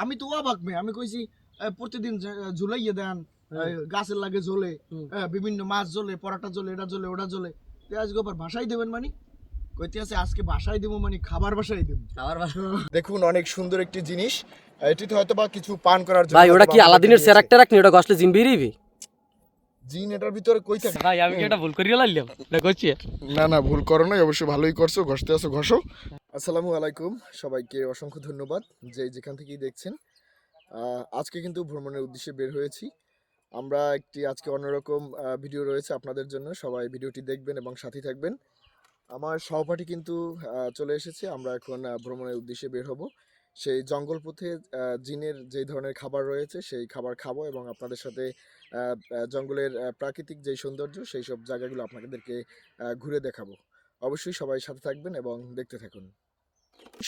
আমি তো অবাক মেয়ে, আমি কইছি প্রতিদিন ঝুলাইয়ে দেন, গাছের লাগে জ্বলে, বিভিন্ন মাছ জ্বলে, পরাটা জ্বলে, এটা জ্বলে, ওটা জ্বলে, আজকে আবার ভাষাই দেবেন মানে? কইতে আছে আজকে বাসায় দেবো মানে খাবার বাসায় দেবো। দেখুন অনেক সুন্দর একটি জিনিস, এটিতে হয়তো বা কিছু পান করার জন্য। ভাই ওটা কি আলাদিনের সেরাক টেরাক নি? ওটা গসলে জিম বেরিয়ে জিন এটার ভিতরে কই থাকে? ভাই আমি কি এটা ভুল করিয়া লাইলাম না করছি? না না, ভুল করো নাই, অবশ্যই ভালোই করছো, ঘষতে আছো ঘষো। আসসালামু আলাইকুম, সবাইকে অসংখ্য ধন্যবাদ যে যেখান থেকেই দেখছেন। আজকে কিন্তু ভ্রমণের উদ্দেশ্যে বের হয়েছি আমরা। আজকে অন্যরকম ভিডিও রয়েছে আপনাদের জন্য, সবাই ভিডিওটি দেখবেন এবং সাথী থাকবেন। আমার সহপাঠী কিন্তু চলে এসেছে, আমরা এখন ভ্রমণের উদ্দেশ্যে বের হব। সেই জঙ্গল পথে জিনের যেই ধরনের খাবার রয়েছে সেই খাবার খাবো এবং আপনাদের সাথে জঙ্গলের প্রাকৃতিক যেই সৌন্দর্য সেই সব জায়গাগুলো আপনাদেরকে ঘুরে দেখাবো। অবশ্যই সবাই সাথে থাকবেন এবং দেখতে থাকুন।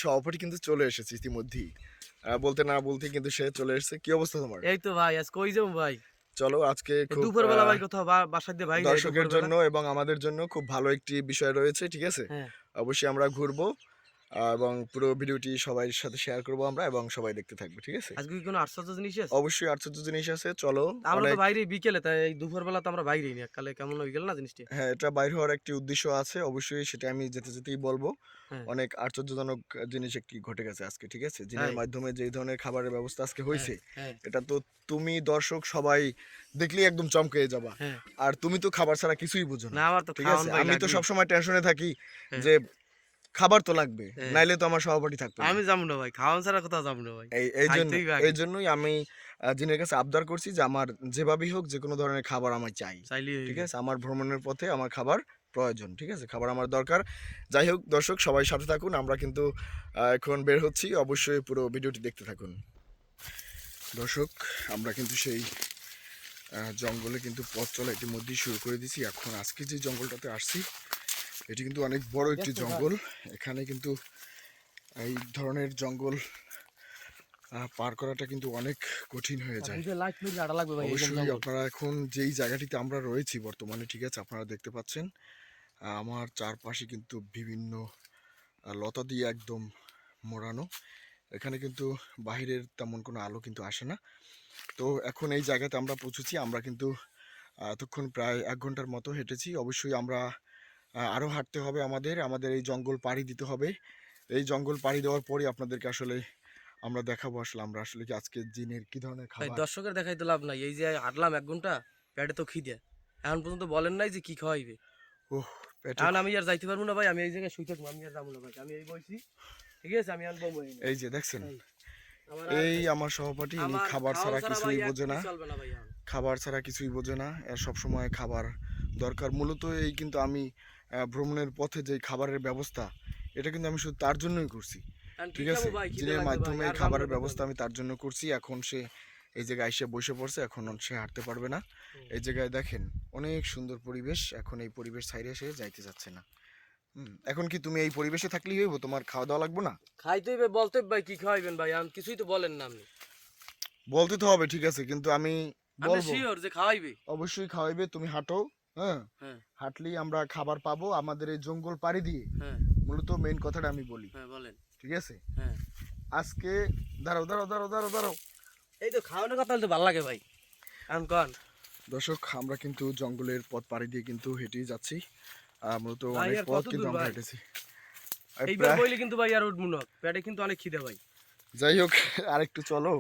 সহপাঠী কিন্তু চলে এসেছে ইতিমধ্যেই, বলতে না বলতে কিন্তু সে চলে এসেছে। কি অবস্থা তোমার? এই তো ভাই আজ কই যাবো ভাই? চলো আজকে খুব দুপুরবেলা ভাই কোথাও বাসা দিয়ে ভাই দর্শকের জন্য এবং আমাদের জন্য খুব ভালো একটি বিষয় রয়েছে, ঠিক আছে? অবশ্যই আমরা ঘুরবো এবং পুরো ভিডিওটি সবার সাথে শেয়ার করব আমরা, এবং সবাই দেখতে থাকবে, ঠিক আছে? আজকে কি কোনো আশ্চর্য জিনিস আছে? অবশ্যই আশ্চর্য জিনিস আছে, চলো। আমরা তো বাইরে বিকেলে, তাই এই দুপুরবেলা তো আমরা বাইরেই না, কালে কেমন হয়ে গেল না জিনিসটা? হ্যাঁ, এটা বাইরে হওয়ার একটি উদ্দেশ্য আছে, অবশ্যই সেটা আমি যেতে যেতেই বলবো। অনেক আশ্চর্যজনক জিনিস একটি ঘটে গেছে আজকে, ঠিক আছে? জিনের মাধ্যমে যে ধরনের খাবারের ব্যবস্থা আজকে হয়েছে, এটা তো তুমি দর্শক সবাই দেখলেই একদম চমকে যাবা। আর তুমি তো খাবার ছাড়া কিছুই বুঝো না, ঠিক আছে? আমি তো সবসময় টেনশনে থাকি যে খাবার তো লাগবে, নাইলে তো আমার সহপাঠী থাকবে। আমি যাবো না ভাই, খাওয়ান ছাড়া কোথাও যাবো না ভাই। এই জন্যই আমি জিনের কাছে আবদার করছি যে আমার যেভাবেই হোক যে কোনো ধরনের খাবার আমার চাই, ঠিক আছে? আমার ভ্রমণের পথে আমার খাবার প্রয়োজন, ঠিক আছে? খাবার আমার দরকার। যাই হোক দর্শক, সবাই সাথে থাকুন, আমরা কিন্তু এখন বের হচ্ছি, অবশ্যই পুরো ভিডিওটি দেখতে থাকুন। দর্শক, আমরা কিন্তু সেই জঙ্গলে কিন্তু পথ চলা ইতিমধ্যেই শুরু করে দিয়েছি। এখন আজকে যে জঙ্গলটাতে আসছি এটি কিন্তু অনেক বড় একটি জঙ্গল। এখানে কিন্তু এই ধরনের জঙ্গল পার করাটা কিন্তু অনেক কঠিন হয়ে যায়। অবশ্যই আপনারা এখন যেই জায়গাটিতে আমরা রয়েছি বর্তমানে, ঠিক আছে, আপনারা দেখতে পাচ্ছেন আমার চারপাশে কিন্তু বিভিন্ন লতা দিয়ে একদম মোড়ানো। এখানে কিন্তু বাহিরের তেমন কোনো আলো কিন্তু আসে না। তো এখন এই জায়গাতে আমরা পৌঁছেছি। আমরা কিন্তু এতক্ষণ প্রায় 1 ঘন্টার মতো হেঁটেছি। অবশ্যই আমরা আরও হাঁটতে হবে, আমাদের এই জঙ্গল পাড়ি দিতে হবে। এই জঙ্গল পাড়ি দেওয়ার পরই আপনাদেরকে আসলে আমরা দেখাবো আসলে আমরা আসলে কি আজকে জিনের কি ধরনের খাবার। দর্শকের দেখাই তো লাভ নাই, এই যে হাঁটলাম 1 ঘন্টা, পেটে তো খিদে, এখন পর্যন্ত বলেন নাই যে কি খাওয়াইবে। এখন আমি আর যাইতে পারবো না ভাই, আমি এই জায়গায় শুই থাকবো, আমি আর যাবো না ভাই, আমি এই বইছি, ঠিক আছে? আমি আনবো। এই যে দেখছেন, এই আমার সহপাঠী, ইনি খাবার ছাড়া কিছুই বোঝে না, খাবার ছাড়া কিছুই বোঝে না, এর সবসময় খাবার দরকার। মূলত এই কিন্তু আমি ভ্রমণের পথে যে খাবারের ব্যবস্থা, এটা কিন্তু আমি শুধু তার জন্যই করছি, ঠিক আছে? জিনের মাধ্যমে এই খাবারের ব্যবস্থা আমি তার জন্য করছি। এখন সে এই জায়গায় এসে বসে পড়ছে, এখন সে হাঁটতে পারবে না। এই জায়গায় দেখেন অনেক সুন্দর পরিবেশ, এখন এই পরিবেশ ছাইরে সে যাইতে যাচ্ছে না। এখন কি তুমি এই পরিবেশে থাকলেই হইব? তোমার খাওয়া দাওয়া লাগবে না? খাইতে হইবে, বলতে ভাই কি খাওয়াইবেন ভাই, আমি কিছুই তো বলেন না। আপনি বলতে তো হবে, ঠিক আছে, কিন্তু আমি বলবো শিওর যে খাওয়াইবে, অবশ্যই খাওয়াইবে। তুমি হাঁটো, হ্যাঁ, হাঁটলেই আমরা খাবার পাবো আমাদের এই জঙ্গল পাড়ি দিয়ে। মূলত মেইন কথাটা আমি বলি, বলেন, ঠিক আছে? আজকে দাঁড়াও দাঁড়াও দাঁড়াও দাঁড়াও দাঁড়াও, এই তো খাওয়ানোর কথা তো ভালো লাগে ভাই। দর্শক, আমরা কিন্তু জঙ্গলের পথ পাড়ি দিয়ে কিন্তু হেঁটেই যাচ্ছি। মূলত অনেক পথ কিন্তু আমরা হেঁটেছি। এইবার বইলে কিন্তু ভাই আর উঠবো না, পেটে কিন্তু অনেক খিদে ভাই। যাই হোক, আরেকটু চলো,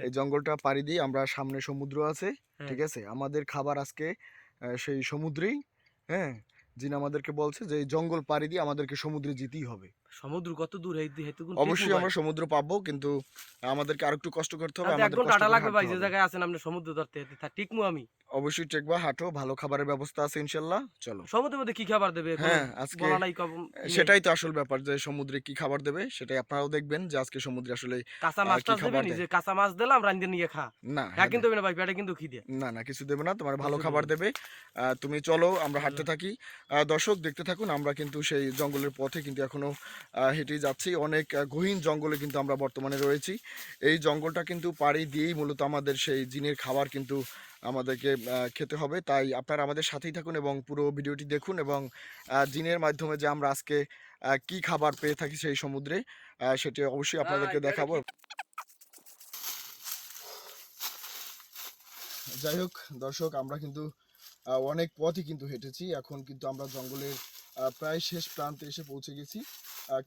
এই জঙ্গলটা পাড়ি দিয়ে আমরা, সামনে সমুদ্র আছে, ঠিক আছে? আমাদের খাবার আজকে সেই সমুদ্রেই। হ্যাঁ, যিনি আমাদেরকে বলছে যে এই জঙ্গল পাড়ি দিয়ে আমাদেরকে সমুদ্রে যেতেই হবে। সমুদ্র কত দূর? অবশ্যই আমরা সমুদ্র পাবো, কিন্তু আমাদেরকে আরেকটু কষ্ট করতে হবে। আমাদের কষ্ট লাগবে ভাই, যে জায়গায় আছেন আপনি সমুদ্র ধরতে টিকমু আমি। অবশ্যই টেকবা, হাঁটো, ভালো খাবারের ব্যবস্থা আছে ইনশাআল্লাহ। চলো। সমুদ্রের মধ্যে কি খাবার দেবে? হ্যাঁ, আজকে সেটাই তো আসল ব্যাপার, যে সমুদ্রে কি খাবার দেবে সেটাই আপনারাও দেখবেন, যে আজকে সমুদ্রে আসলে কাঁচা মাছ দেবে, নিজে কাঁচা মাছ দিলাম রাঁধতে নিয়ে খা না, কিন্তু না ভাই, পেটে কিন্তু খিদে। না না, কিছু দেবে না, তোমার ভালো খাবার দেবে। তুমি চলো, আমরা হাঁটতে থাকি। দর্শক দেখতে থাকুন, আমরা কিন্তু সেই জঙ্গলের পথে কিন্তু এখনো হেঁটেই যাচ্ছি। অনেক গহীন জঙ্গলে কিন্তু আমরা বর্তমানে রয়েছি। এই জঙ্গলটা কিন্তু পাড়ি দিয়েই মূলত আমাদের সেই জিনের খাবার কিন্তু আমাদেরকে খেতে হবে। তাই আপনারা আমাদের সাথেই থাকুন এবং পুরো ভিডিওটি দেখুন, এবং জিনের মাধ্যমে যে আমরা আজকে কি খাবার পেয়ে থাকি সেই সমুদ্রে, সেটি অবশ্যই আপনাদেরকে দেখাবো। যাই হোক দর্শক, আমরা কিন্তু অনেক পথই কিন্তু হেঁটেছি। এখন কিন্তু আমরা জঙ্গলের প্রায় শেষ প্রান্তে এসে পৌঁছে গেছি।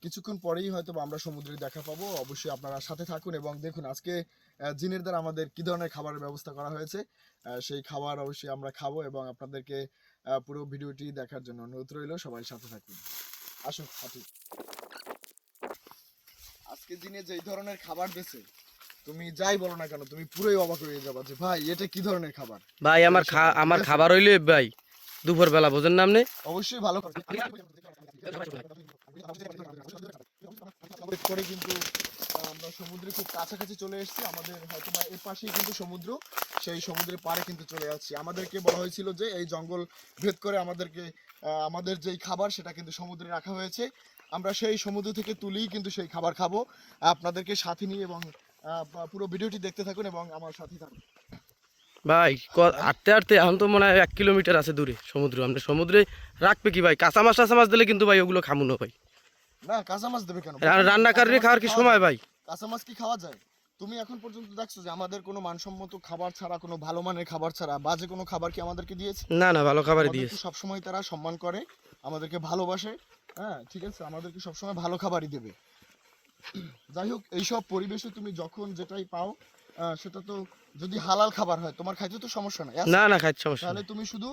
কিছুক্ষণ পরেই হয়তো বা আমরা সমুদ্রে দেখা পাবো। অবশ্যই আপনারা সাথে থাকুন এবং দেখুন আজকে জিনের দ্বারা আমাদের কী ধরনের খাবারের ব্যবস্থা করা হয়েছে। সেই খাবার অবশ্যই আমরা খাবো এবং আপনাদেরকে পুরো ভিডিওটি দেখার জন্য অনুরোধ রইল। সবাই সাথে থাকুন। আসুন হাঁটি। আজকে দিনে যে এই ধরনের খাবার দিয়েছে, তুমি যাই বলো না কেন তুমি পুরোই অবাক হয়ে যাবা যে ভাই এটা কি ধরনের খাবার। ভাই আমার খাবার হইলে ভাই দুপুর বেলা বোঝেন না আপনি, অবশ্যই ভালো করে কিন্তু আমরা সমুদ্রে খুব কাছাকাছি চলে এসেছি। আমাদের হয়তো বা এর পাশেই কিন্তু সমুদ্র, সেই সমুদ্রের পাড়ে কিন্তু চলে যাচ্ছি। আমাদেরকে বলা হয়েছিল যে এই জঙ্গল ভেদ করে আমাদেরকে আমাদের যেই খাবার সেটা কিন্তু সমুদ্রে রাখা হয়েছে। আমরা সেই সমুদ্র থেকে তুলেই কিন্তু সেই খাবার খাবো। আপনাদেরকে সাথে নিয়ে এবং পুরো ভিডিওটি দেখতে থাকুন এবং আমার সাথে থাকুন। ভাই হাঁটতে হাঁটতে এখন তো মনে হয় 1 কিলোমিটার আছে দূরে সমুদ্র। আমরা সমুদ্রে রাখবে কি ভাই? কাঁচা মাছ টাচা মাছ দিলে কিন্তু ভাই ওগুলো খামু না ভাই। না, কাঁচা মাছ দেবে কেন? রান্না করে খাওয়ার কি সময় ভাই? কাঁচা মাছ কি খাওয়া যায়? তুমি এখন পর্যন্ত দেখছো যে আমাদের কোনো মানসম্মত খাবার ছাড়া, কোনো ভালো মানের খাবার ছাড়া বাজে কোনো খাবার কি আমাদেরকে দিয়েছে? না না, ভালো খাবারই দিয়েছে। সবসময় তারা সম্মান করে, আমাদেরকে ভালোবাসে। হ্যাঁ ঠিক আছে, আমাদেরকে সবসময় ভালো খাবারই দেবে। যাই হোক, এইসব পরিবেশে তুমি যখন যেটাই পাও সেটা তো যদি হালাল খাবার হয় তোমার খাইতে তো সমস্যা নাই। না না, খাইতে সমস্যা তাহলে তুমি শুধু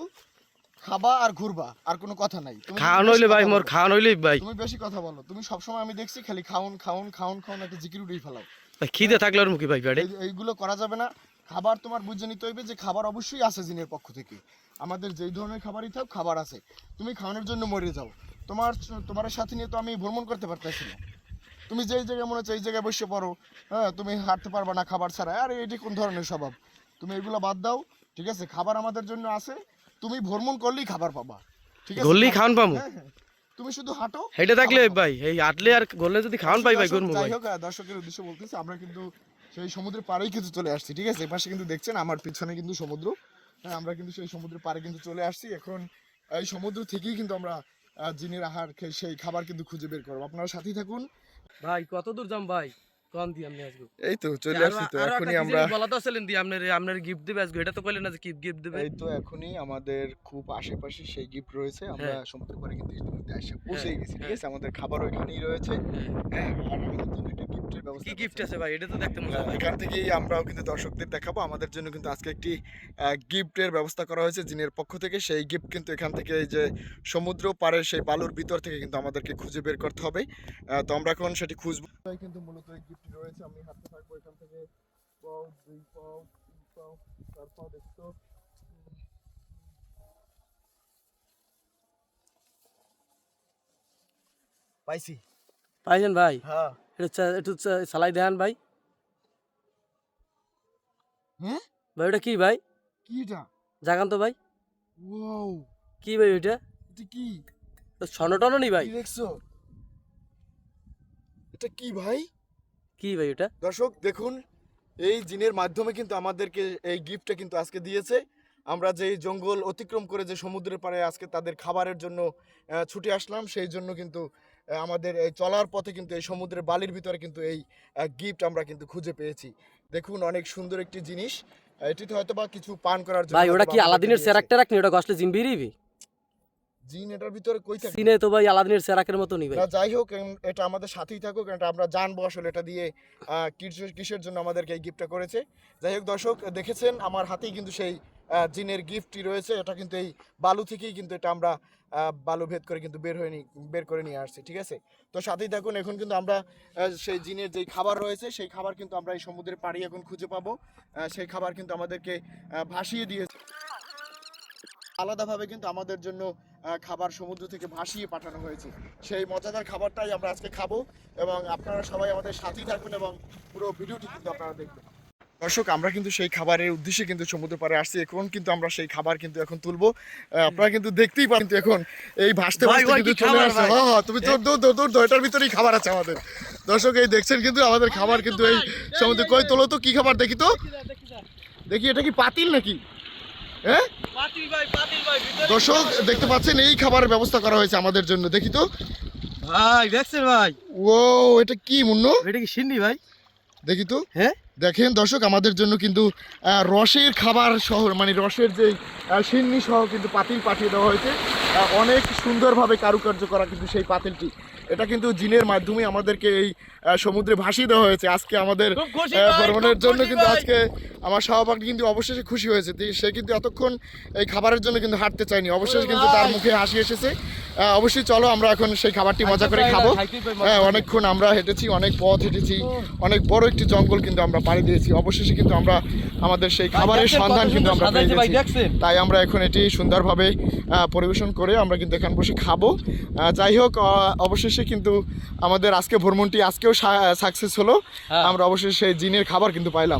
খাবা আর ঘুরবা, আর কোনো কথা নাই। খাওয়ানো হইলে ভাই, মোর খাওয়ানো হইলে ভাই। তুমি বেশি কথা বলো। তুমি সবসময় আমি দেখছি খালি খাউন খাউন খাউন খাউন একটা জিকির উঠেই ফেলাও। ভাই খিদে থাকলে আর মুখি ভাই পেটে। এইগুলো করা যাবে না। খাবার তোমার বুঝে নিতে হইবে যে খাবার অবশ্যই আছে জিনের পক্ষ থেকে। আমাদের যেই ধরনের খাবারই থাক খাবার আছে। তুমি খাওয়ানোর জন্য মরে যাও, তোমার সাথে নিয়ে তো আমি ভ্রমণ করতে পারতেছি না। তুমি যেই জায়গায় মনে হচ্ছে এই জায়গায় বসে পড়ো, হ্যাঁ তুমি হাঁটতে পারবা না খাবার ছাড়া। আরে এটি কোন ধরনের স্বভাব? তুমি এগুলো বাদ দাও, ঠিক আছে? খাবার আমাদের জন্য আছে, তুমি ভ্রমণ করলেই খাবার পাবা, ঠিক আছে? গল্লি খাওয়ান পামু। তুমি শুধু হাঁটো, হেঁটে থাকলে ভাই, এই হাঁটলে আর গল্লে যদি খাওয়ান পাই ভাই করবো ভাই। যাই হোক, দর্শকের উদ্দেশ্যে বলতেছি আমরা কিন্তু সেই সমুদ্রের পাড়েই কিন্তু চলে আসছি, ঠিক আছে? এপাশে কিন্তু দেখছেন আমার পিছনে কিন্তু সমুদ্র। হ্যাঁ, আমরা কিন্তু সেই সমুদ্রের পাড়ে কিন্তু চলে আসছি। এখন এই সমুদ্র থেকেই কিন্তু আমরা জিনের আহার সেই খাবার কিন্তু খুঁজে বের করবো। আপনারা সাথেই থাকুন। ভাই কত দূর যাম ভাই? কোন দি আপনি আজকে? এই তো চলে আসছি। তো এখনই আমরা বলা তো আসলেন দি আপনার গিফট দিবে আজকে, এটা তো কইলেন না যে গিফট দিবে। এই তো এখনই আমাদের খুব আশেপাশে সেই গিফট রয়েছে। আমরা সমুদ্রের পাড়ে কিন্তু ইতিমধ্যে এসে পৌঁছে গেছি, ঠিক আছে? আমাদের খাবার ওইখানেই রয়েছে। হ্যাঁ, আর আমাদের জন্য একটা গিফটের ব্যবস্থা। কি গিফট আছে ভাই? এটা তো দেখতে মজা। এখান থেকেই আমরাও কিন্তু দর্শকদের দেখাবো। আমাদের জন্য কিন্তু আজকে একটি গিফটের ব্যবস্থা করা হয়েছে জিনের পক্ষ থেকে। সেই গিফট কিন্তু এখান থেকে এই যে সমুদ্র পাড়ের সেই বালুর ভিতর থেকে কিন্তু আমাদেরকে খুঁজে বের করতে হবে। তো আমরা এখন সেটি খুঁজবো। কিন্তু মূলত এই গিফট রয়েছে। আমি হাঁটতে থাকবো এখান থেকে। পাও, 2 পাও, 3 পাও, 4 পাও, দেখছো? পাইছি। পাইছেন ভাই? হ্যাঁ। এটা একটু চালাই দেন ভাই। হ্যাঁ ভাই ওটা কি ভাই? কি এটা? জাগান তো ভাই। ওয়াও, কি ভাই ওইটা? এটা কি? স্বর্ণ টর্ণ নি ভাই? কি দেখছো? এটা কি ভাই? কি ভাই ওটা? দর্শক দেখুন, এই জিনের মাধ্যমে কিন্তু আমাদেরকে এই গিফটটা কিন্তু আজকে দিয়েছে। আমরা যে জঙ্গল অতিক্রম করে যে সমুদ্রের পাড়ে আজকে তাদের খাবারের জন্য ছুটে আসলাম, সেই জন্য কিন্তু আমাদের এই চলার পথে কিন্তু এই সমুদ্রের বালির ভিতরে কিন্তু এই গিফট আমরা কিন্তু খুঁজে পেয়েছি। দেখুন অনেক সুন্দর একটি জিনিস। এটিতে হয়তো বা কিছু পান করার জন্য। ভাই ওটা কি আলাদিনের সেরাকটা রাখনি? ওটা গসলে জিম বেরিয়ে জিন এটার ভিতরে কই থাকে? সিনে তো ভাই আলাদিনের সেরাকের মতো নি ভাই। যাই হোক, এটা আমাদের সাথেই থাকুক। এটা আমরা জানবো আসলে এটা দিয়ে কিসের জন্য আমাদেরকে এই গিফটটা করেছে। যাই হোক দর্শক, দেখেছেন আমার হাতেই কিন্তু সেই জিনের গিফটটি রয়েছে। এটা কিন্তু এই বালু থেকেই কিন্তু এটা আমরা বালু ভেদ করে কিন্তু বের করে নিয়ে আসছি, ঠিক আছে? তো সাথেই থাকুন। এখন কিন্তু আমরা সেই জিনের যেই খাবার রয়েছে সেই খাবার কিন্তু আমরা এই সমুদ্রের পাড়ে এখন খুঁজে পাবো। সেই খাবার কিন্তু আমাদেরকে ভাসিয়ে দিয়েছে আলাদাভাবে, কিন্তু আমাদের জন্য খাবার সমুদ্র থেকে ভাসিয়ে পাঠানো হয়েছে। সেই মজাদার খাবারটাই আমরা আজকে খাবো এবং আপনারা সবাই আমাদের সাথেই থাকুন এবং পুরো ভিডিওটি কিন্তু আপনারা দেখবেন। দর্শক, আমরা কিন্তু সেই খাবারের উদ্দেশ্যে কিন্তু সমুদ্র পাড়ে আসছি। এখন কিন্তু আমরা সেই খাবার কিন্তু এখন তুলবো। আপনারা কিন্তু দেখতেই পারেন, কিন্তু এখন এই ভাসতে ভাসতে কিন্তু চলে আসছে। হ্যাঁ, তুমি তোর এটার ভিতরেই খাবার আছে আমাদের। দর্শক এই দেখছেন কিন্তু আমাদের খাবার কিন্তু এই সমুদ্রে। কই তোলো তো, কি খাবার দেখি তো, দেখি এটা কি পাতিল নাকি? হ্যাঁ দর্শক দেখতে পাচ্ছেন এই খাবারের ব্যবস্থা করা হয়েছে আমাদের জন্য। দেখি তো ভাই দেখছেন ভাই? ও, এটা কি মুন্নো? এটা কি সিন্নি ভাই? দেখি তো। হ্যাঁ দেখেন দর্শক, আমাদের জন্য কিন্তু রসের খাবার সহ, মানে রসের যে সিন্নি সহ কিন্তু পাতিল পাঠিয়ে দেওয়া হয়েছে। অনেক সুন্দরভাবে কারুকার্য করা কিন্তু সেই পাতিলটি, এটা কিন্তু জিনের মাধ্যমে আমাদেরকে এই সমুদ্রে ভাসিয়ে দেওয়া হয়েছে আজকে আমাদের খুব খুশি ভাই, ভ্রমণের খুব জন্য। খুশি কিন্তু ভাই। আজকে আমার সহপাঠী কিন্তু অবশেষে খুশি হয়েছে, সে কিন্তু এতক্ষণ এই খাবারের জন্য কিন্তু হাঁটতে চায়নি, অবশেষে কিন্তু তার মুখে হাসি এসেছে। অবশ্যই চলো আমরা এখন সেই খাবারটি মজা করে খাবো। হ্যাঁ, অনেকক্ষণ আমরা হেঁটেছি, অনেক পথ হেঁটেছি, অনেক বড় একটি জঙ্গল কিন্তু আমরা পাড়ি দিয়েছি, অবশেষে কিন্তু আমরা আমাদের সেই খাবারের সন্ধান কিন্তু আমরা পেয়ে গেছি। তাই আমরা এখন এটি সুন্দরভাবে পরিবেশন করে আমরা কিন্তু এখানে বসে খাবো। যাই হোক, অবশেষে কিন্তু আমাদের আজকে ভ্রমণটি আজকেও সাকসেস হলো। আমরা অবশেষে সেই জিনের খাবার কিন্তু পাইলাম।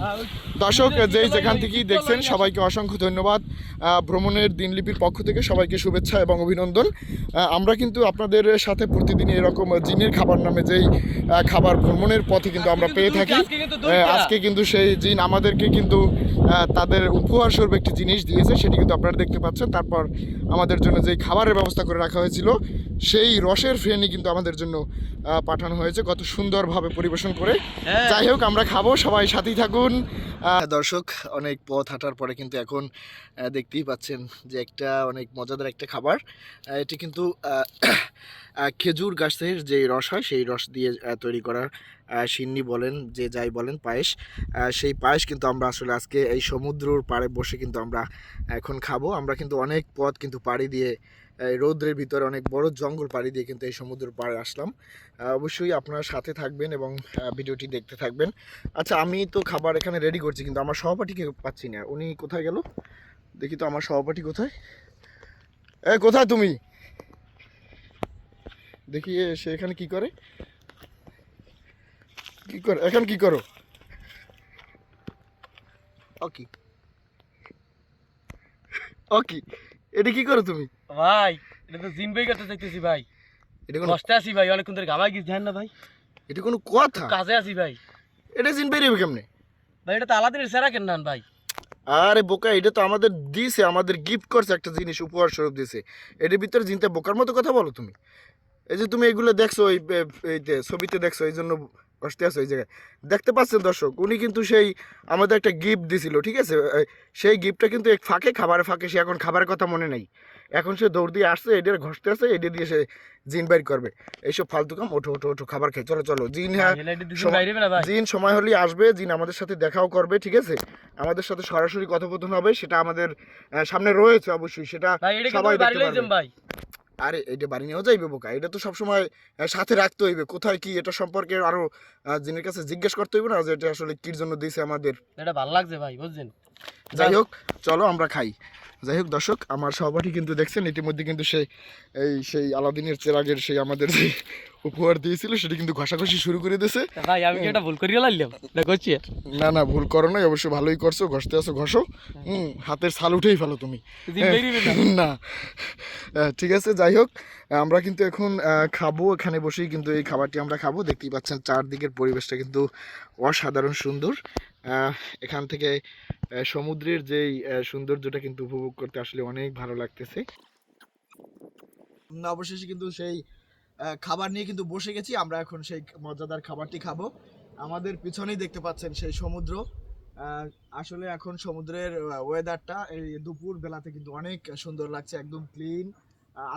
দর্শক, যেই যেখান থেকেই দেখছেন সবাইকে অসংখ্য ধন্যবাদ। ভ্রমণের দিনলিপির পক্ষ থেকে সবাইকে শুভেচ্ছা এবং অভিনন্দন। আমরা কিন্তু আপনাদের সাথে প্রতিদিন এরকম জিনের খাবার নামে যেই খাবার ভ্রমণের পথে কিন্তু আমরা পেয়ে থাকি। আজকে কিন্তু সেই জিন আমাদেরকে কিন্তু তাদের উপহার স্বরূপ একটি জিনিস দিয়েছে, সেটি কিন্তু আপনারা দেখতে পাচ্ছেন। তারপর আমাদের জন্য যেই খাবারের ব্যবস্থা করে রাখা হয়েছিল সেই রসের ফেনি কিন্তু আমাদের জন্য পাঠানো হয়েছে, কত সুন্দরভাবে পরিবেশন করে। যাই হোক, আমরা খাবো, সবাই সাথেই থাকুন। দর্শক, অনেক পথ হাঁটার পরে কিন্তু এখন দেখতেই পাচ্ছেন যে একটা অনেক মজাদার একটা খাবার। এটি কিন্তু খেজুর গাছের যে রস হয় সেই রস দিয়ে তৈরি করা সিন্নি বলেন, যে যাই বলেন, পায়েস। সেই পায়েস কিন্তু আমরা আসলে আজকে এই সমুদ্রের পাড়ে বসে কিন্তু আমরা এখন খাবো। আমরা কিন্তু অনেক পথ কিন্তু পাড়ি দিয়ে এই রৌদ্রের ভিতরে অনেক বড় জঙ্গল পাড়ি দিয়ে কিন্তু এই সমুদ্রের পাড়ে আসলাম। অবশ্যই আপনারা সাথে থাকবেন এবং ভিডিওটি দেখতে থাকবেন। আচ্ছা, আমি তো খাবার এখানে রেডি করছি, কিন্তু আমার সহপাঠীকে পাচ্ছি না, উনি কোথায় গেল? দেখি তো আমার সহপাঠী কোথায়। কোথায় তুমি? দেখি সে এখানে কি করে, এখন কি করো? ওকে ওকে, এটা কি করো তুমি? ভাই এটা তো জিম বাই করতে চাইতেছি ভাই, এটা কোনো কষ্টে আছি ভাই, অনেকক্ষণ ধরে ঘামাই গেছি, ধ্যান না ভাই, এটা কোনো কথা? কাজে আছি ভাই। এটা জিন বেরিয়ে কেমনে? ভাই এটা তো আলাদিনের সেরা কেন নেন ভাই? আরে বোকা, এটা তো আমাদের দিয়েছে, আমাদের গিফট করছে একটা জিনিস, উপহার স্বরূপ দিয়েছে। এটার ভিতরে জিনতে বোকার মতো কথা বলো তুমি? এই যে তুমি এগুলো দেখছো, এইতে ছবিতে দেখছো, এই জন্য বসতে আছো এই জায়গায়। দেখতে পাচ্ছেন দর্শক, উনি কিন্তু সেই আমাদের একটা গিফট দিছিল, ঠিক আছে? সেই গিফটটা কিন্তু এক ফাঁকে, খাবারের ফাঁকে, সে এখন খাবারের কথা মনে নেই, এখন সে দৌড় দিয়ে আসছে, এটার ঘষতে আসছে, এটা দিয়ে সে জিন বাইর করবে। এইসব ফালতু কাম, ওঠো ওঠো ওঠো, খাবার খেয়ে চলো চলো। জিন, হ্যাঁ, জিন সময় হলেই আসবে, জিন আমাদের সাথে দেখাও করবে, ঠিক আছে? আমাদের সাথে সরাসরি কথোপকথন হবে, সেটা আমাদের সামনে রয়েছে অবশ্যই, সেটা সবাই দেখতে পারবে। ভাই আরে এটা বাড়ি নিয়েও যাইবে বোকা, এটা তো সবসময় সাথে রাখতে হইবে, কোথায় কি এটা সম্পর্কে আরো জিনের কাছে জিজ্ঞেস করতে হইবে না, যে এটা আসলে কির জন্য দিয়েছে আমাদের। এটা ভালো লাগছে ভাই, বুঝছেন? যাই হোক, চলো আমরা খাই। যাই হোক দর্শক, আমার সহপাঠী কিন্তু দেখছেন ইতিমধ্যে কিন্তু সেই আলাদিনের চেরাগের সেই আমাদের যে উপহার দিয়েছিল সেটা কিন্তু ঘষাঘষি শুরু করে দিয়েছে। ভাই আমি কি এটা ভুল করিয়া লাইলাম দেখছি? না না, ভুল করো নাই, অবশ্যই ভালোই করছো, ঘষতে আসো ঘষো। হাতের ছাল উঠেই ফেলো তুমি। না, ঠিক আছে। যাই হোক, আমরা কিন্তু এখন খাবো, এখানে বসেই কিন্তু এই খাবারটি আমরা খাবো। দেখতেই পাচ্ছেন চারদিকের পরিবেশটা কিন্তু অসাধারণ সুন্দর। এখান থেকে সমুদ্রের যেই সৌন্দর্যটা কিন্তু উপভোগ করতে আসলে অনেক ভালো লাগতেছে। অবশেষে কিন্তু সেই খাবার নিয়ে কিন্তু বসে গেছি আমরা, এখন সেই মজাদার খাবারটি খাবো। আমাদের পিছনেই দেখতে পাচ্ছেন সেই সমুদ্র। আসলে এখন সমুদ্রের ওয়েদারটা এই দুপুর বেলাতে কিন্তু অনেক সুন্দর লাগছে, একদম ক্লিন।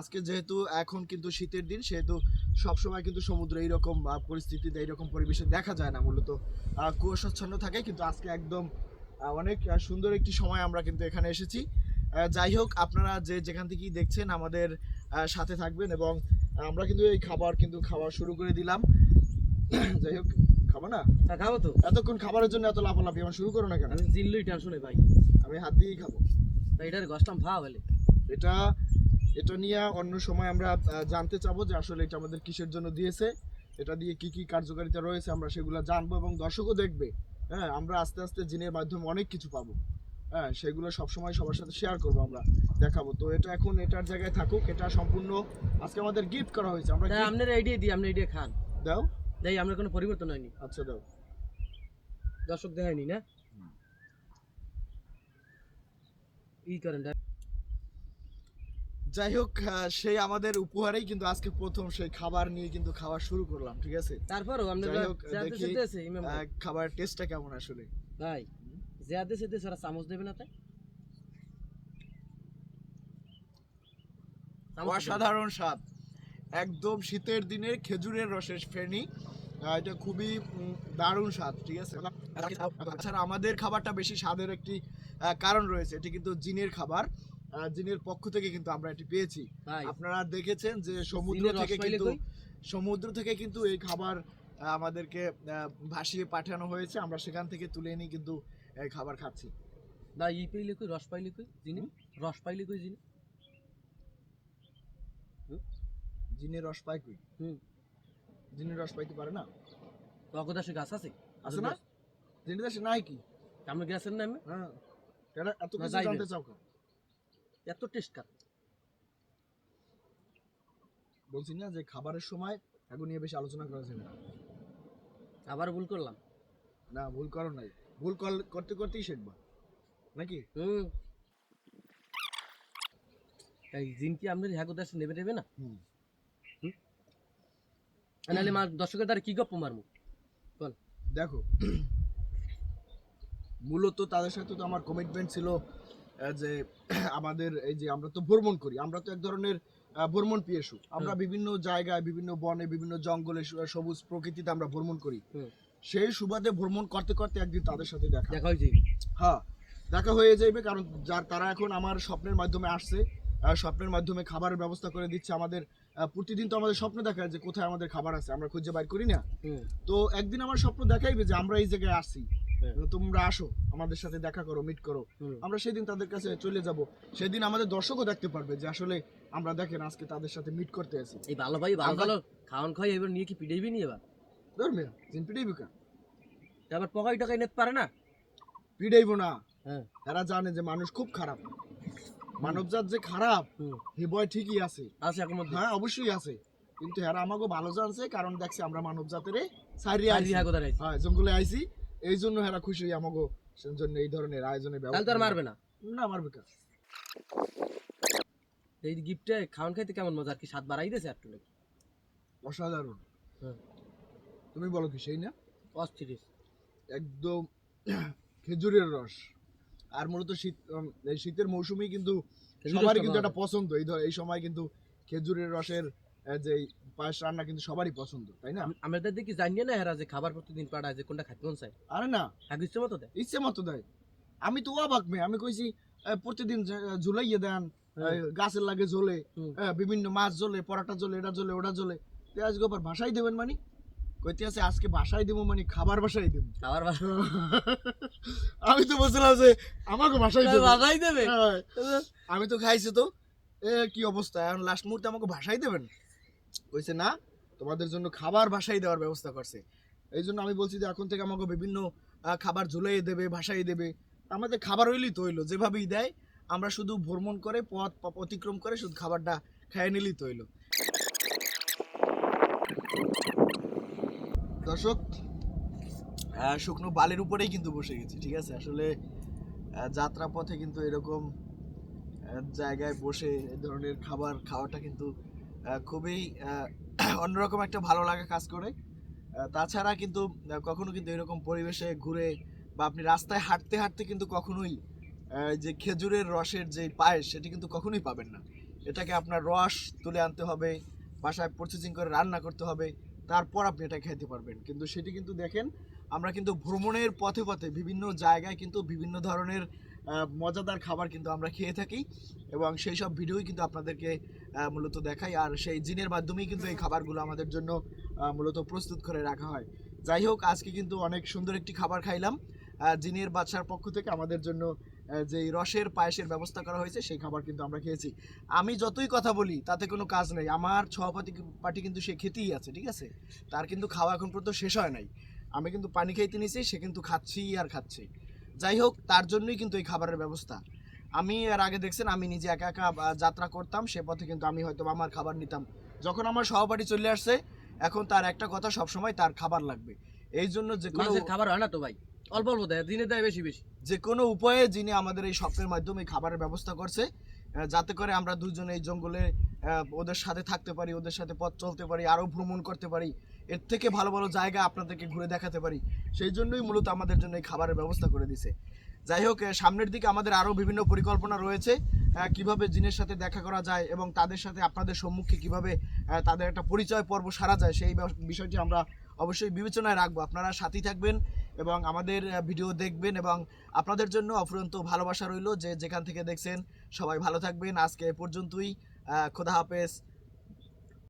আজকে যেহেতু এখন কিন্তু শীতের দিন, সেহেতু সবসময় কিন্তু সমুদ্র এইরকম পরিস্থিতিতে, এইরকম পরিবেশে দেখা যায় না, মূলত কুয়াশাচ্ছন্ন থাকে। কিন্তু আজকে একদম অনেক সুন্দর একটি সময় আমরা কিন্তু এখানে এসেছি। যাই হোক, আপনারা যে যেখান থেকেই দেখছেন আমাদের সাথে থাকবেন, এবং আমরা কিন্তু এই খাবার কিন্তু খাওয়া শুরু করে দিলাম। যাই হোক, খাবো না? খাবো তো। এতক্ষণ খাবারের জন্য এত লাফালাফি, আমার শুরু করো না কেন? আমি জিনলই টেনশনে ভাই, আমি হাত দিয়েই খাবো। ভাই এটার গসটাম ভালো বলে। এটা নিয়ে অন্য সময় আমরা জানতে চাবো যে আসলে এটা আমাদের কিসের জন্য দিয়েছে, এটা দিয়ে কি কি কার্যকারিতা রয়েছে, আমরা সেগুলো জানবো এবং দর্শকও দেখবে। হ্যাঁ, আমরা আস্তে আস্তে জিনের মাধ্যমে অনেক কিছু পাবো। হ্যাঁ, সেগুলো সবসময় সবার সাথে শেয়ার করবো, আমরা দেখাবো। তো এটা এখন এটার জায়গায় থাকুক, এটা সম্পূর্ণ আজকে আমাদের গিফট করা হয়েছে। আমরা আপনার আইডিয়া দিই, আপনি আইডিয়া খান। দাও। দেই, আমরা কোনো পরিবর্তন হয়নি। আচ্ছা দাও। দর্শক দেখায়নি না, ই করেন যাই হোক সেই আমাদের উপহারেই কিন্তু আজকে প্রথম সেই খাবার নিয়ে কিন্তু খাওয়া শুরু করলাম, ঠিক আছে। তারপরও আমরা যাই হোক দেখি ইমাম ভাই খাবারের টেস্টটা কেমন আসলে। ভাই জিয়াদে সেতে সারা চামচ দেবে না তাই অসাধারণ স্বাদ, একদম শীতের দিনের খেজুরের রসের ফেনি। এটা খুবই দারুণ স্বাদ, ঠিক আছে। তাছাড়া আমাদের খাবারটা বেশি স্বাদের একটি কারণ রয়েছে, এটি কিন্তু জিনের খাবার। জিনের পক্ষ থেকে কিন্তু আমরা এটি পেয়েছি। আপনারা দেখেছেন যে সমুদ্র থেকে কিন্তু এই খাবার আমাদেরকে ভাসিয়ে পাঠানো হয়েছে, আমরা সেখান থেকে তুলে এনে কিন্তু এই খাবার খাচ্ছি। ভাই ই পাইলে কই, রস পাইলে কই, জিনি রস পাইলে কই, জিনি জিনের রস পায় কই? জিনের রস পাইতে পারে না? অগদাসে গাছ আছে আছে না? জিনের দেশে নাই কি? আমরা গেছেন না? হ্যাঁ, এটা এত কিছু জানতে চাও কেন? এত টেস্ট কার? বলছি না যে খাবারের সময় এগুলো নিয়ে বেশি আলোচনা করা যাবে না। আবার ভুল করলাম না, ভুল করো নাই, ভুল করতে করতেই শিখবা নাকি? এই জিন কি আমাদের হ্যাগো দেশে নেবে নেবে না? নাহলে মা দর্শকের দ্বারা কি গপ্প মারমু বল। দেখো, মূলত তাদের সাথে তো আমার কমিটমেন্ট ছিল যে আমাদের এই যে আমরা তো ভ্রমণ করি, আমরা তো এক ধরনের ভ্রমণ পিয়েসু। আমরা বিভিন্ন জায়গায়, বিভিন্ন বনে, বিভিন্ন জঙ্গলে, সবুজ প্রকৃতিতে আমরা ভ্রমণ করি। সেই সুবাদে ভ্রমণ করতে করতে একদিন তাদের সাথে দেখা হয়ে যাবে। হ্যাঁ, দেখা হয়ে যাবে, কারণ তারা এখন আমার স্বপ্নের মাধ্যমে আসছে, স্বপ্নের মাধ্যমে খাবারের ব্যবস্থা করে দিচ্ছে আমাদের। প্রতিদিন তো আমাদের স্বপ্ন দেখায় যে কোথায় আমাদের খাবার আছে, আমরা খুঁজে বাইর করি না। তো একদিন আমার স্বপ্ন দেখাইবে যে আমরা এই জায়গায় আসছি, তোমরা আসো আমাদের সাথে দেখা করো, মিট করো। আমরা সেদিন তাদের কাছে চলে যাব, সেদিন আমাদের দর্শকও দেখতে পারবে যে আসলে আমরা দেখেন আজকে তাদের সাথে মিট করতে আছি। এই ভালো ভাই ভালো খাওয়ান খাই এবার নিয়ে কি পিটাইবি নি? এবার ধরবে জিন পিটাইবি কা? আবার পকাই টাকাই নিতে পারে না? পিটাইবো না। এরা জানে যে মানুষ খুব খারাপ, মানবজাত যে খারাপ হে ভয় ঠিকই আছে। হ্যাঁ, অবশ্যই আছে, কিন্তু এরা আমাকে ভালো জানছে, কারণ দেখছে আমরা মানবজাতের জঙ্গলে আইছি, এই জন্য এরা খুশি আমাকে জন্য এই ধরনের আয়োজনের ব্যবস্থা। মারবে না? না, মারবে কা? এই গিফটে খাওয়ান খাইতে কেমন মজা, আর কি স্বাদ বাড়াই দিয়েছে একটু নাকি? অসাধারণ। তুমি বলো কি সেই না? অস্থির একদম খেজুরের রস। আর মূলত শীতের মৌসুমে কিন্তু সবারই কিন্তু একটা পছন্দ, এই সময় কিন্তু খেজুরের রসের যে পায়েস রান্না কিন্তু সবারই পছন্দ, তাই না? আমাদের দেখি জানিয়ে না এরা যে খাবার প্রতিদিন পাঠায়, যে কোনটা খাইতে মন চায়। আরে না, ইচ্ছে মতো দেয়, ইচ্ছে মতো দেয়। আমি তো অবাক মেয়ে, আমি কইছি প্রতিদিন ঝুলাইয়ে দেন, গাছের লাগে ঝোলে, বিভিন্ন মাছ ঝোলে, পরাটা ঝোলে, এটা ঝোলে, ওটা ঝোলে, পেঁয়াজ গোবর ভাষাই দেবেন মানে? কইতে আছে আজকে বাসায় দেবো, মানে খাবার বাসায় দেবো। আমি তো বলছিলাম যে আমাকে বাসায় দেবে। আমি তো খাইছি, তো কি অবস্থা এখন লাস্ট মুহূর্তে আমাকে ভাষাই দেবেন? কইছে না, তোমাদের জন্য খাবার ভাষাই দেওয়ার ব্যবস্থা করছে। এই জন্য আমি বলছি যে এখন থেকে আমাকে বিভিন্ন খাবার ঝুলাই দেবে, ভাষাই দেবে। আমাদের খাবার হইলেই তো হইলো, যেভাবেই দেয় আমরা শুধু ভ্রমণ করে পথ অতিক্রম করে শুধু খাবারটা খেয়ে নিলেই তো হইলো। দর্শক, শুকনো বালির উপরেই কিন্তু বসে গেছি, ঠিক আছে। আসলে যাত্রা পথে কিন্তু এরকম জায়গায় বসে এই ধরনের খাবার খাওয়াটা কিন্তু খুবই অন্যরকম একটা ভালো লাগা কাজ করে। তাছাড়া কিন্তু কখনো কিন্তু এরকম পরিবেশে ঘুরে বা আপনি রাস্তায় হাঁটতে হাঁটতে কিন্তু কখনোই যে খেজুরের রসের যে পায়েস সেটি কিন্তু কখনোই পাবেন না। এটাকে আপনার রস তুলে আনতে হবে, বাসায় প্রসেসিং করে রান্না করতে হবে, তারপর আপনি এটা খেতে পারবেন। কিন্তু সেটি কিন্তু দেখেন, আমরা কিন্তু ভ্রমণের পথে পথে বিভিন্ন জায়গায় কিন্তু বিভিন্ন ধরনের মজাদার খাবার কিন্তু আমরা খেয়ে থাকি, এবং সেই সব ভিডিওই কিন্তু আপনাদেরকে মূলত দেখাই, আর সেই জিনের মাধ্যমেই কিন্তু এই খাবারগুলো আমাদের জন্য মূলত প্রস্তুত করে রাখা হয়। যাই হোক, আজকে কিন্তু অনেক সুন্দর একটি খাবার খাইলাম। জিনের বাদশার পক্ষ থেকে আমাদের জন্য যে রসের পায়েসের ব্যবস্থা করা হয়েছে সেই খাবার কিন্তু আমরা খেয়েছি। আমি যতই কথা বলি তাতে কোনো কাজ নেই, আমার পার্টি কিন্তু সে খেতেই আছে, ঠিক আছে। তার কিন্তু খাওয়া এখন পর্যন্ত শেষ হয় নাই। আমি কিন্তু পানি খাইতে নিছি, সে কিন্তু খাচ্ছি আর খাচ্ছে। যাই হোক, তার জন্যই কিন্তু এই খাবারের ব্যবস্থা। আমি এর আগে দেখছেন আমি নিজে একা একা যাত্রা করতাম, সে পথে কিন্তু আমি হয়তো আমার খাবার নিতাম। যখন আমার সহপাঠী চলে আসছে, এখন তার একটা কথা, সবসময় তার খাবার লাগবে। এই জন্য যে কোনো খাবার হয় না তো ভাই, অল্প অল্প দেয়, দিনে দেয় বেশি বেশি। যে কোনো উপায়ে যিনি আমাদের এই স্বপ্নের মাধ্যমে খাবারের ব্যবস্থা করছে, যাতে করে আমরা দুজনে এই জঙ্গলে ওদের সাথে থাকতে পারি, ওদের সাথে পথ চলতে পারি, আরও ভ্রমণ করতে পারি, এর থেকে ভালো ভালো জায়গা আপনাদেরকে ঘুরে দেখাতে পারি। সেই জন্যই মূলত আমাদের জন্য এই খাবারের ব্যবস্থা করে দিছে। যাই হোক, সামনের দিকে আমাদের আরও বিভিন্ন পরিকল্পনা রয়েছে, কিভাবে জিনের সাথে দেখা করা যায় এবং তাদের সাথে আপনাদের সম্মুখে কিভাবে তাদের একটা পরিচয় পর্ব সারা যায়, সেই বিষয়টি আমরা অবশ্যই বিবেচনায় রাখবো। আপনারা সাথেই থাকবেন এবং আমাদের ভিডিও দেখবেন, এবং আপনাদের জন্য অফুরন্ত ভালোবাসা রইল যে যেখান থেকে দেখছেন। সবাই ভালো থাকবেন। আজকে এ পর্যন্তই। খোদা হাফেজ।